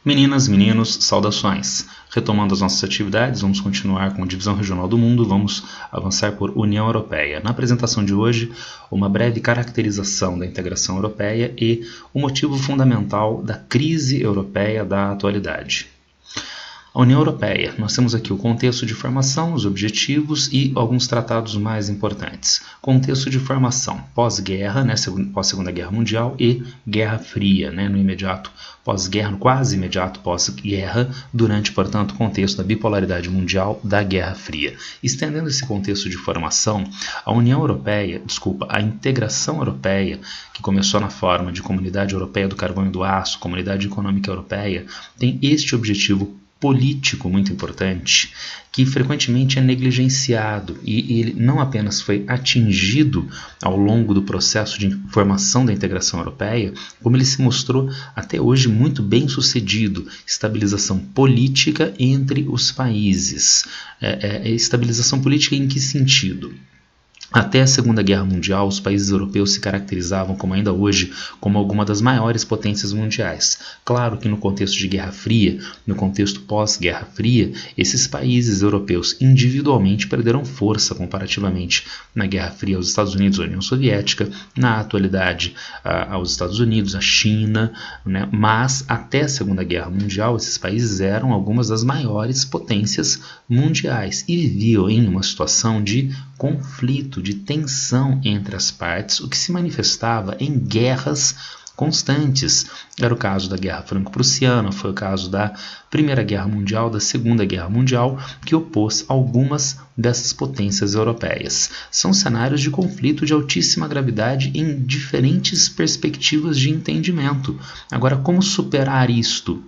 Meninas, meninos, saudações! Retomando as nossas atividades, vamos continuar com a divisão regional do mundo, vamos avançar por União Europeia. Na apresentação de hoje, uma breve caracterização da integração europeia e o motivo fundamental da crise europeia da atualidade. A União Europeia, nós temos aqui o contexto de formação, os objetivos e alguns tratados mais importantes. Contexto de formação, pós-guerra, pós-Segunda Guerra Mundial e Guerra Fria, no imediato pós-guerra, no quase imediato pós-guerra, durante, portanto, o contexto da bipolaridade mundial da Guerra Fria. Estendendo esse contexto de formação, a integração europeia, que começou na forma de Comunidade Europeia do Carvão e do Aço, Comunidade Econômica Europeia, tem este objetivo político muito importante, que frequentemente é negligenciado e ele não apenas foi atingido ao longo do processo de formação da integração europeia, como ele se mostrou até hoje muito bem sucedido. Estabilização política entre os países. Estabilização política em que sentido? Até a Segunda Guerra Mundial, os países europeus se caracterizavam, como ainda hoje, como alguma das maiores potências mundiais. Claro que no contexto de Guerra Fria, no contexto pós-Guerra Fria, esses países europeus individualmente perderam força comparativamente na Guerra Fria aos Estados Unidos, à União Soviética, na atualidade aos Estados Unidos, à China, mas até a Segunda Guerra Mundial, esses países eram algumas das maiores potências mundiais e viviam em uma situação de conflito, de tensão entre as partes, o que se manifestava em guerras constantes. Era o caso da Guerra Franco-Prussiana, foi o caso da Primeira Guerra Mundial, da Segunda Guerra Mundial, que opôs algumas dessas potências europeias. São cenários de conflito de altíssima gravidade em diferentes perspectivas de entendimento. Agora, como superar isto?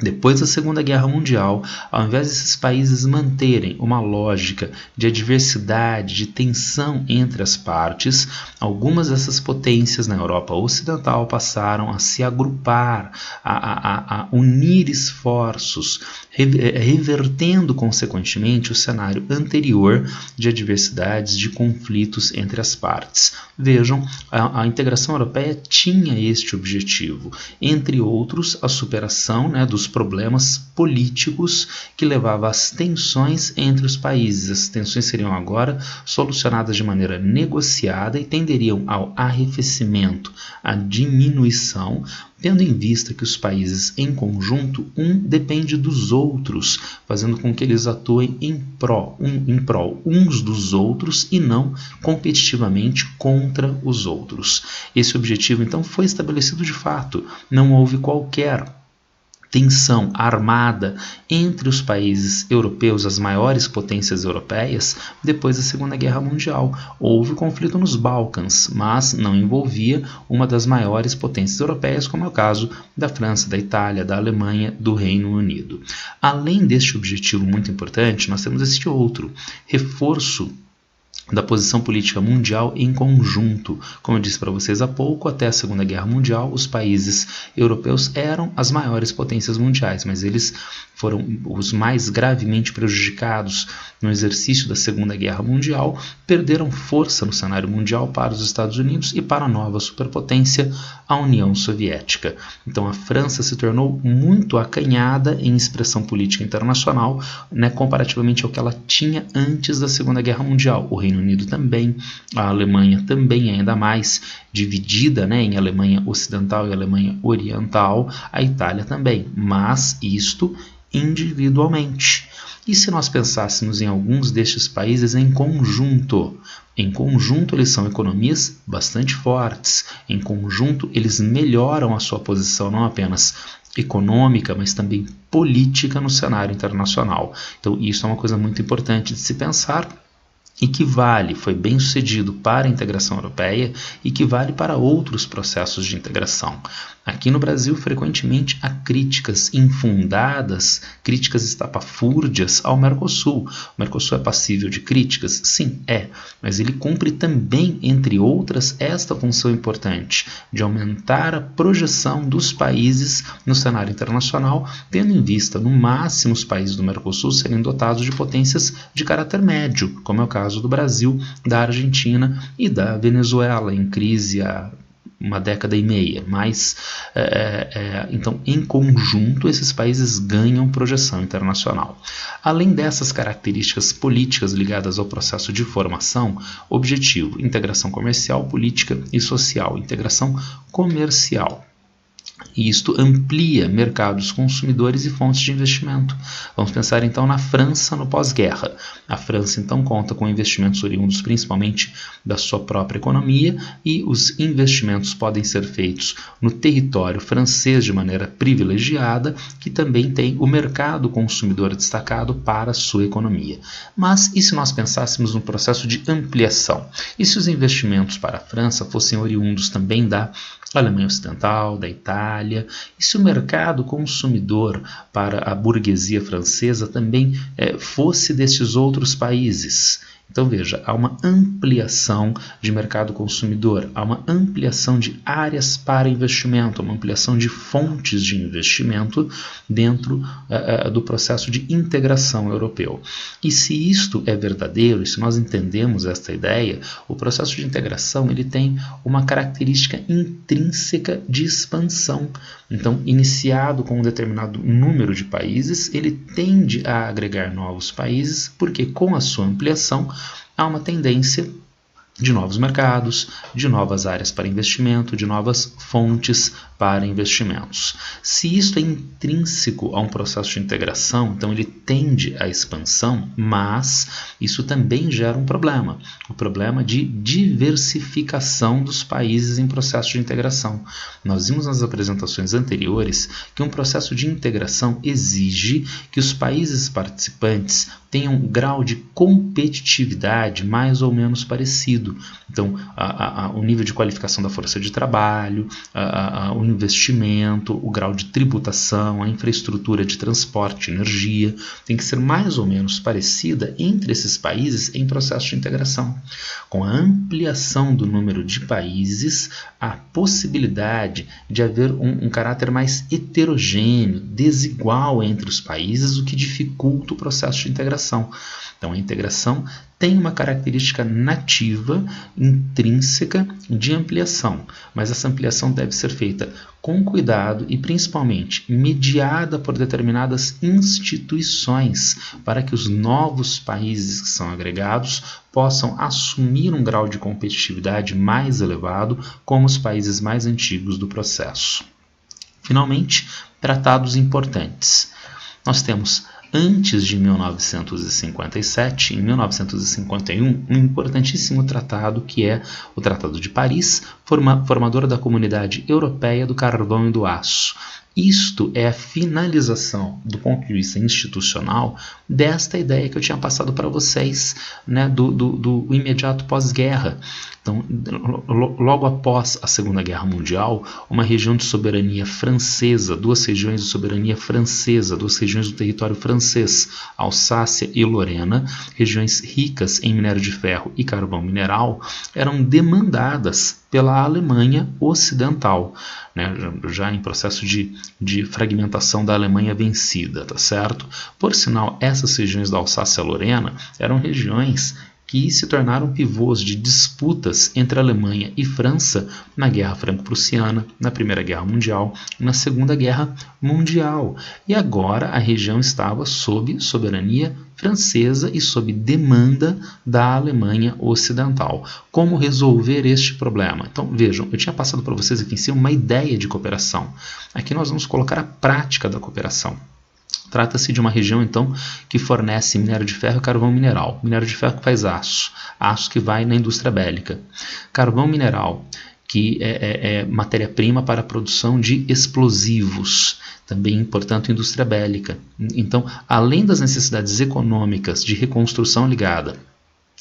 Depois da Segunda Guerra Mundial, ao invés desses países manterem uma lógica de adversidade, de tensão entre as partes, algumas dessas potências na Europa Ocidental passaram a se agrupar, a unir esforços, revertendo consequentemente o cenário anterior de adversidades, de conflitos entre as partes. Vejam, a integração europeia tinha este objetivo, entre outros, a superação dos problemas políticos que levavam às tensões entre os países. As tensões seriam agora solucionadas de maneira negociada e tenderiam ao arrefecimento, à diminuição, tendo em vista que os países em conjunto, depende dos outros, fazendo com que eles atuem em prol uns dos outros e não competitivamente contra os outros. Esse objetivo, então, foi estabelecido de fato. Não houve qualquer tensão armada entre os países europeus, as maiores potências europeias, depois da Segunda Guerra Mundial. Houve conflito nos Balcãs, mas não envolvia uma das maiores potências europeias, como é o caso da França, da Itália, da Alemanha, do Reino Unido. Além deste objetivo muito importante, nós temos este outro, reforço da posição política mundial em conjunto. Como eu disse para vocês há pouco, até a Segunda Guerra Mundial, os países europeus eram as maiores potências mundiais, mas eles foram os mais gravemente prejudicados no exercício da Segunda Guerra Mundial, perderam força no cenário mundial para os Estados Unidos e para a nova superpotência, a União Soviética. Então a França se tornou muito acanhada em expressão política internacional, comparativamente ao que ela tinha antes da Segunda Guerra Mundial. O Reino Unido também, a Alemanha também, ainda mais dividida em Alemanha Ocidental e Alemanha Oriental, a Itália também, mas isto individualmente. E se nós pensássemos em alguns destes países em conjunto? Em conjunto eles são economias bastante fortes, em conjunto eles melhoram a sua posição não apenas econômica, mas também política no cenário internacional. Então isso é uma coisa muito importante de se pensar e que foi bem sucedido para a integração europeia e que vale para outros processos de integração. Aqui no Brasil, frequentemente, há críticas infundadas, críticas estapafúrdias ao Mercosul. O Mercosul é passível de críticas? Sim, mas ele cumpre também, entre outras, esta função importante de aumentar a projeção dos países no cenário internacional, tendo em vista, no máximo, os países do Mercosul serem dotados de potências de caráter médio, como é o caso do Brasil, da Argentina e da Venezuela, em crise há uma década e meia, mas então em conjunto esses países ganham projeção internacional. Além dessas características políticas ligadas ao processo de formação, objetivo: integração comercial, política e social. Integração comercial. E isto amplia mercados consumidores e fontes de investimento. Vamos pensar então na França no pós-guerra. A França então conta com investimentos oriundos principalmente da sua própria economia, e os investimentos podem ser feitos no território francês de maneira privilegiada, que também tem o mercado consumidor destacado para a sua economia. Mas e se nós pensássemos no processo de ampliação? E se os investimentos para a França fossem oriundos também da Alemanha Ocidental, da Itália? E se o mercado consumidor para a burguesia francesa também fosse destes outros países? Então veja, há uma ampliação de mercado consumidor, há uma ampliação de áreas para investimento, uma ampliação de fontes de investimento dentro do processo de integração europeu. E se isto é verdadeiro, e se nós entendemos esta ideia, o processo de integração ele tem uma característica intrínseca de expansão. Então, iniciado com um determinado número de países, ele tende a agregar novos países, porque com a sua ampliação há uma tendência de novos mercados, de novas áreas para investimento, de novas fontes para investimentos. Se isso é intrínseco a um processo de integração, então ele tende à expansão, mas isso também gera um problema, o problema de diversificação dos países em processo de integração. Nós vimos nas apresentações anteriores que um processo de integração exige que os países participantes tenham um grau de competitividade mais ou menos parecido. Então, o nível de qualificação da força de trabalho, o investimento, o grau de tributação, a infraestrutura de transporte, energia, tem que ser mais ou menos parecida entre esses países em processo de integração. Com a ampliação do número de países, há possibilidade de haver um caráter mais heterogêneo, desigual entre os países, o que dificulta o processo de integração. Então, a integração tem uma característica nativa, intrínseca de ampliação, mas essa ampliação deve ser feita com cuidado e, principalmente, mediada por determinadas instituições para que os novos países que são agregados possam assumir um grau de competitividade mais elevado como os países mais antigos do processo. Finalmente, tratados importantes. Nós temos, antes de 1957, em 1951, um importantíssimo tratado que é o Tratado de Paris, formador da Comunidade Europeia do Carvão e do Aço. Isto é a finalização, do ponto de vista institucional, desta ideia que eu tinha passado para vocês, né, do imediato pós-guerra. Então, logo após a Segunda Guerra Mundial, uma região de soberania francesa, duas regiões de soberania francesa, duas regiões do território francês, Alsácia e Lorena, regiões ricas em minério de ferro e carvão mineral, eram demandadas pela Alemanha Ocidental, né, já em processo de fragmentação da Alemanha vencida, tá certo? Por sinal, essas regiões da Alsácia e Lorena eram regiões que se tornaram pivôs de disputas entre Alemanha e França na Guerra Franco-Prussiana, na Primeira Guerra Mundial e na Segunda Guerra Mundial. E agora a região estava sob soberania francesa e sob demanda da Alemanha Ocidental. Como resolver este problema? Então vejam, eu tinha passado para vocês aqui em cima uma ideia de cooperação. Aqui nós vamos colocar a prática da cooperação. Trata-se de uma região, então, que fornece minério de ferro e carvão mineral. Minério de ferro que faz aço, aço que vai na indústria bélica. Carvão mineral, que é matéria-prima para a produção de explosivos, também, portanto, indústria bélica. Então, além das necessidades econômicas de reconstrução ligada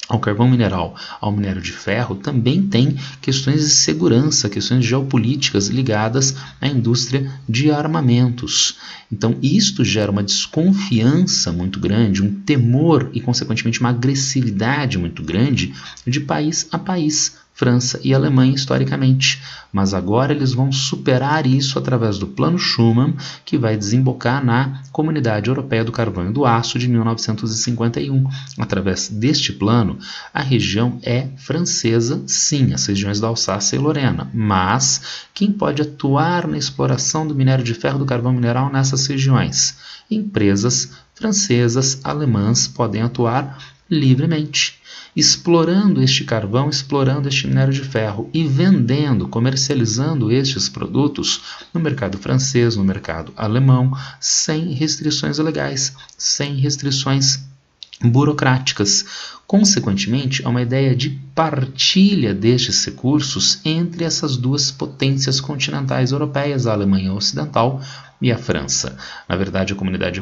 ao carvão mineral, ao minério de ferro, também tem questões de segurança, questões geopolíticas ligadas à indústria de armamentos. Então, isto gera uma desconfiança muito grande, um temor e, consequentemente, uma agressividade muito grande de país a país, França e Alemanha historicamente. Mas agora eles vão superar isso através do Plano Schuman, que vai desembocar na Comunidade Europeia do Carvão e do Aço de 1951. Através deste plano, a região é francesa, sim, as regiões da Alsácia e Lorena, mas quem pode atuar na exploração do minério de ferro e do carvão mineral nessas regiões? Empresas francesas, alemãs podem atuar livremente, explorando este carvão, explorando este minério de ferro e vendendo, comercializando estes produtos no mercado francês, no mercado alemão, sem restrições legais, sem restrições burocráticas. Consequentemente, há uma ideia de partilha destes recursos entre essas duas potências continentais europeias, a Alemanha Ocidental e a França. Na verdade, a Comunidade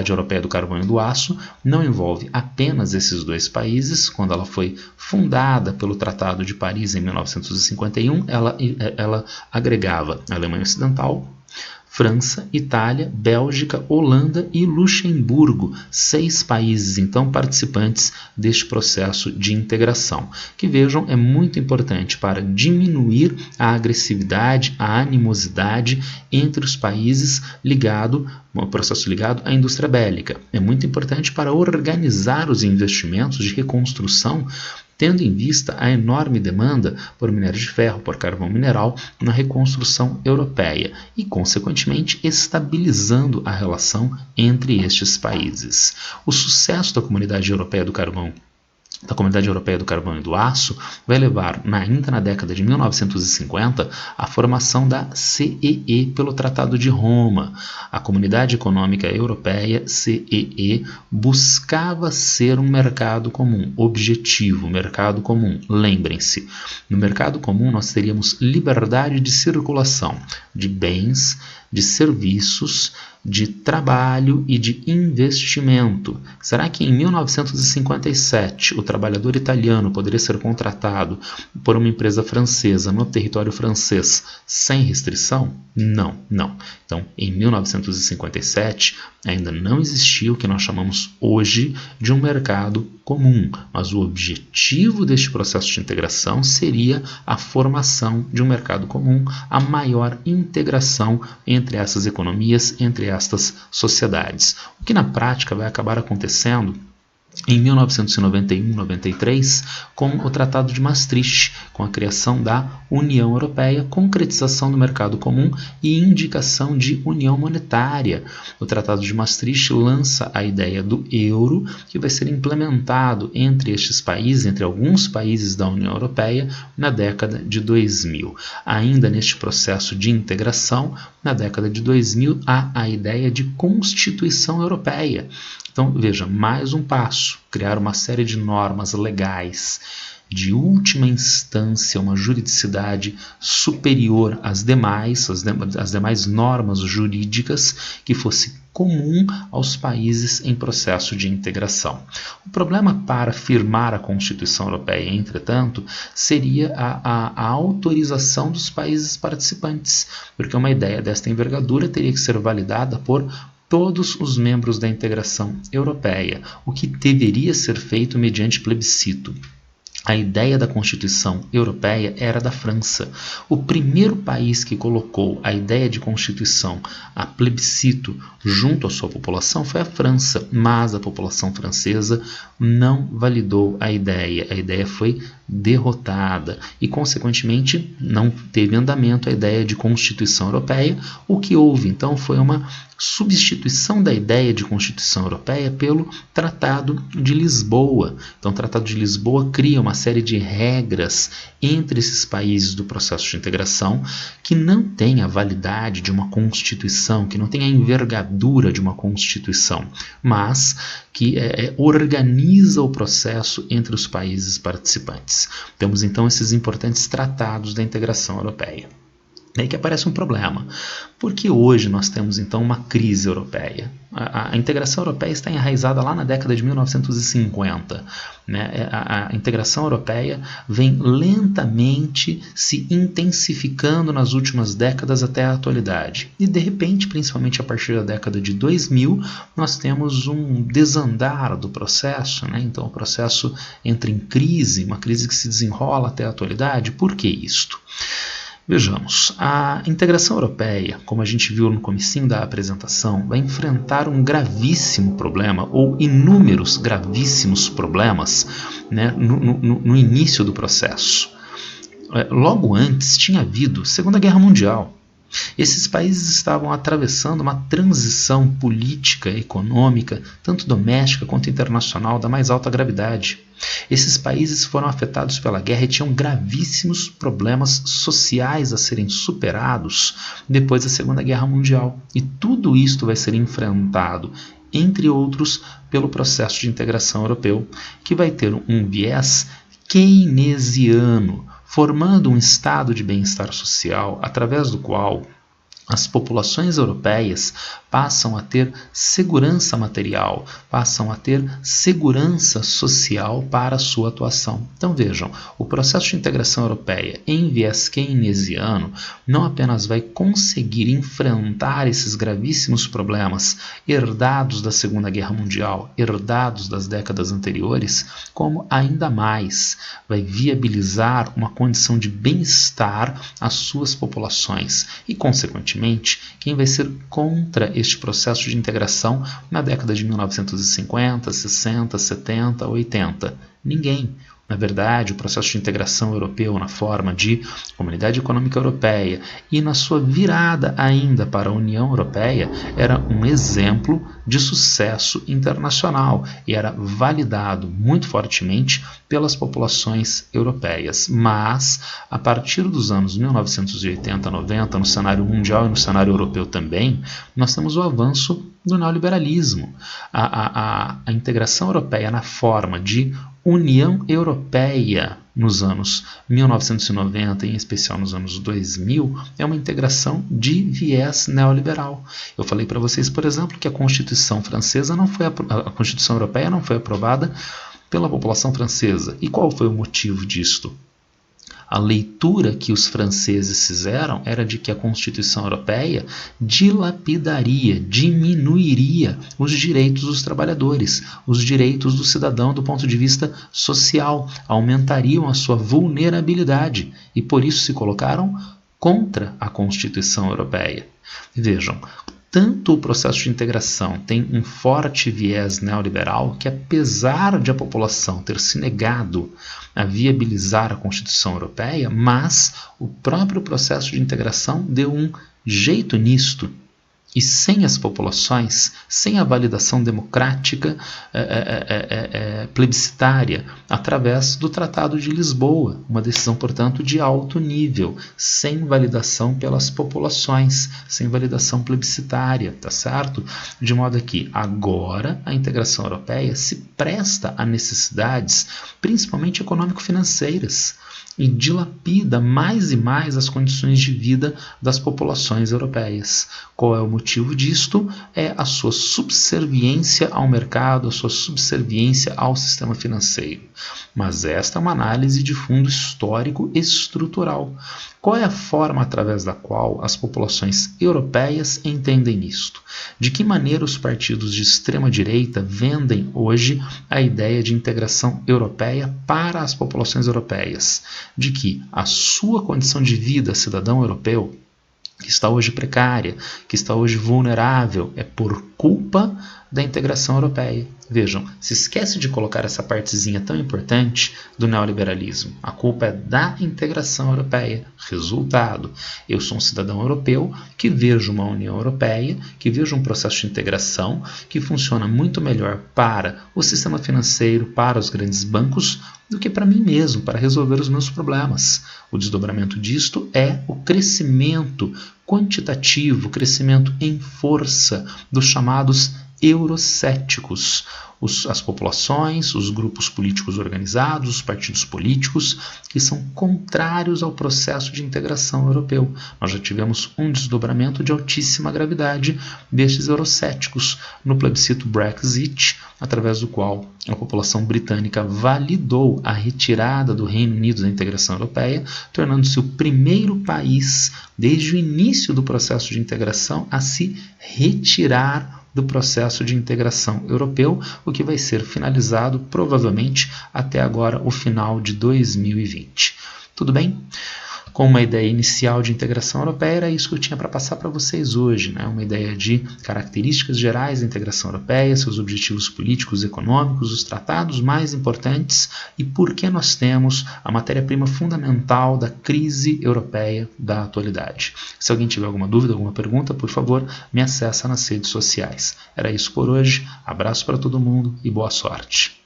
Europeia do Carvão e do Aço não envolve apenas esses dois países. Quando ela foi fundada pelo Tratado de Paris em 1951, ela agregava a Alemanha Ocidental, França, Itália, Bélgica, Holanda e Luxemburgo, 6 países então participantes deste processo de integração, que vejam é muito importante para diminuir a agressividade, a animosidade entre os países o processo ligado à indústria bélica. É muito importante para organizar os investimentos de reconstrução, tendo em vista a enorme demanda por minério de ferro, por carvão mineral na reconstrução europeia e, consequentemente, estabilizando a relação entre estes países. O sucesso da Comunidade Europeia do Carvão e do Aço vai levar, ainda na década de 1950, a formação da CEE pelo Tratado de Roma. A Comunidade Econômica Europeia, CEE, buscava ser um mercado comum, objetivo, mercado comum. Lembrem-se, no mercado comum nós teríamos liberdade de circulação de bens, de serviços, de trabalho e de investimento. Será que em 1957 o trabalhador italiano poderia ser contratado por uma empresa francesa no território francês sem restrição? Não. Então, em 1957 ainda não existia o que nós chamamos hoje de um mercado comum, mas o objetivo deste processo de integração seria a formação de um mercado comum, a maior integração entre essas economias, entre estas sociedades. O que na prática vai acabar acontecendo em 1991-93, com o Tratado de Maastricht, com a criação da União Europeia, concretização do mercado comum e indicação de união monetária. O Tratado de Maastricht lança a ideia do euro, que vai ser implementado entre estes países, entre alguns países da União Europeia, na década de 2000. Ainda neste processo de integração, na década de 2000, há a ideia de Constituição Europeia. Então, veja, mais um passo, criar uma série de normas legais de última instância, uma juridicidade superior às demais normas jurídicas que fosse comum aos países em processo de integração. O problema para firmar a Constituição Europeia, entretanto, seria a autorização dos países participantes, porque uma ideia desta envergadura teria que ser validada por todos os membros da integração europeia, o que deveria ser feito mediante plebiscito. A ideia da Constituição Europeia era da França. O primeiro país que colocou a ideia de Constituição a plebiscito junto à sua população foi a França, mas a população francesa não validou a ideia. A ideia foi derrotada e, consequentemente, não teve andamento a ideia de Constituição Europeia. O que houve, então, foi uma substituição da ideia de Constituição Europeia pelo Tratado de Lisboa. Então, o Tratado de Lisboa cria uma série de regras entre esses países do processo de integração que não tem a validade de uma Constituição, que não tem a envergadura de uma Constituição, mas que organiza o processo entre os países participantes. Temos então esses importantes tratados da integração europeia. Daí que aparece um problema, porque hoje nós temos então uma crise europeia. A integração europeia está enraizada lá na década de 1950. Né? A integração europeia vem lentamente se intensificando nas últimas décadas até a atualidade. E de repente, principalmente a partir da década de 2000, nós temos um desandar do processo. Né? Então o processo entra em crise, uma crise que se desenrola até a atualidade. Por que isto? Vejamos, a integração europeia, como a gente viu no comecinho da apresentação, vai enfrentar um gravíssimo problema, ou inúmeros gravíssimos problemas, né, no início do processo. Logo antes tinha havido Segunda Guerra Mundial. Esses países estavam atravessando uma transição política e econômica, tanto doméstica quanto internacional, da mais alta gravidade. Esses países foram afetados pela guerra e tinham gravíssimos problemas sociais a serem superados depois da Segunda Guerra Mundial. E tudo isto vai ser enfrentado, entre outros, pelo processo de integração europeu, que vai ter um viés keynesiano, formando um estado de bem-estar social através do qual as populações europeias passam a ter segurança material, passam a ter segurança social para a sua atuação. Então vejam, o processo de integração europeia em viés keynesiano não apenas vai conseguir enfrentar esses gravíssimos problemas herdados da Segunda Guerra Mundial, herdados das décadas anteriores, como ainda mais vai viabilizar uma condição de bem-estar às suas populações e, consequentemente, quem vai ser contra este processo de integração na década de 1950, 60, 70, 80? Ninguém. Na verdade, o processo de integração europeu na forma de Comunidade Econômica Europeia e na sua virada ainda para a União Europeia era um exemplo de sucesso internacional e era validado muito fortemente pelas populações europeias. Mas, a partir dos anos 1980, 90, no cenário mundial e no cenário europeu também, nós temos o avanço do neoliberalismo. A integração europeia na forma de União Europeia nos anos 1990, em especial nos anos 2000, é uma integração de viés neoliberal. Eu falei para vocês, por exemplo, que a Constituição francesa a Constituição Europeia não foi aprovada pela população francesa. E qual foi o motivo disto? A leitura que os franceses fizeram era de que a Constituição Europeia dilapidaria, diminuiria os direitos dos trabalhadores, os direitos do cidadão do ponto de vista social, aumentariam a sua vulnerabilidade e por isso se colocaram contra a Constituição Europeia. Vejam, tanto o processo de integração tem um forte viés neoliberal que, apesar de a população ter se negado a viabilizar a Constituição Europeia, mas o próprio processo de integração deu um jeito nisto. E sem as populações, sem a validação democrática plebiscitária, através do Tratado de Lisboa, uma decisão, portanto, de alto nível, sem validação pelas populações, sem validação plebiscitária, tá certo? De modo que agora a integração europeia se presta a necessidades, principalmente econômico-financeiras, e dilapida mais e mais as condições de vida das populações europeias. Qual é o motivo disto? É a sua subserviência ao mercado, a sua subserviência ao sistema financeiro. Mas esta é uma análise de fundo histórico e estrutural. Qual é a forma através da qual as populações europeias entendem isto? De que maneira os partidos de extrema-direita vendem hoje a ideia de integração europeia para as populações europeias? De que a sua condição de vida, cidadão europeu, que está hoje precária, que está hoje vulnerável, é por culpa da integração europeia. Vejam, se esquece de colocar essa partezinha tão importante do neoliberalismo. A culpa é da integração europeia. Resultado, eu sou um cidadão europeu que vejo uma União Europeia, que vejo um processo de integração que funciona muito melhor para o sistema financeiro, para os grandes bancos, do que para mim mesmo, para resolver os meus problemas. O desdobramento disto é o crescimento quantitativo, crescimento em força dos chamados eurocéticos, as populações, os grupos políticos organizados, os partidos políticos que são contrários ao processo de integração europeu. Nós já tivemos um desdobramento de altíssima gravidade destes eurocéticos no plebiscito Brexit, através do qual a população britânica validou a retirada do Reino Unido da integração europeia, tornando-se o primeiro país, desde o início do processo de integração, a se retirar do processo de integração europeu, o que vai ser finalizado provavelmente até agora, o final de 2020. Tudo bem? Com uma ideia inicial de integração europeia, era isso que eu tinha para passar para vocês hoje, né? Uma ideia de características gerais da integração europeia, seus objetivos políticos e econômicos, os tratados mais importantes e por que nós temos a matéria-prima fundamental da crise europeia da atualidade. Se alguém tiver alguma dúvida, alguma pergunta, por favor, me acessa nas redes sociais. Era isso por hoje, abraço para todo mundo e boa sorte.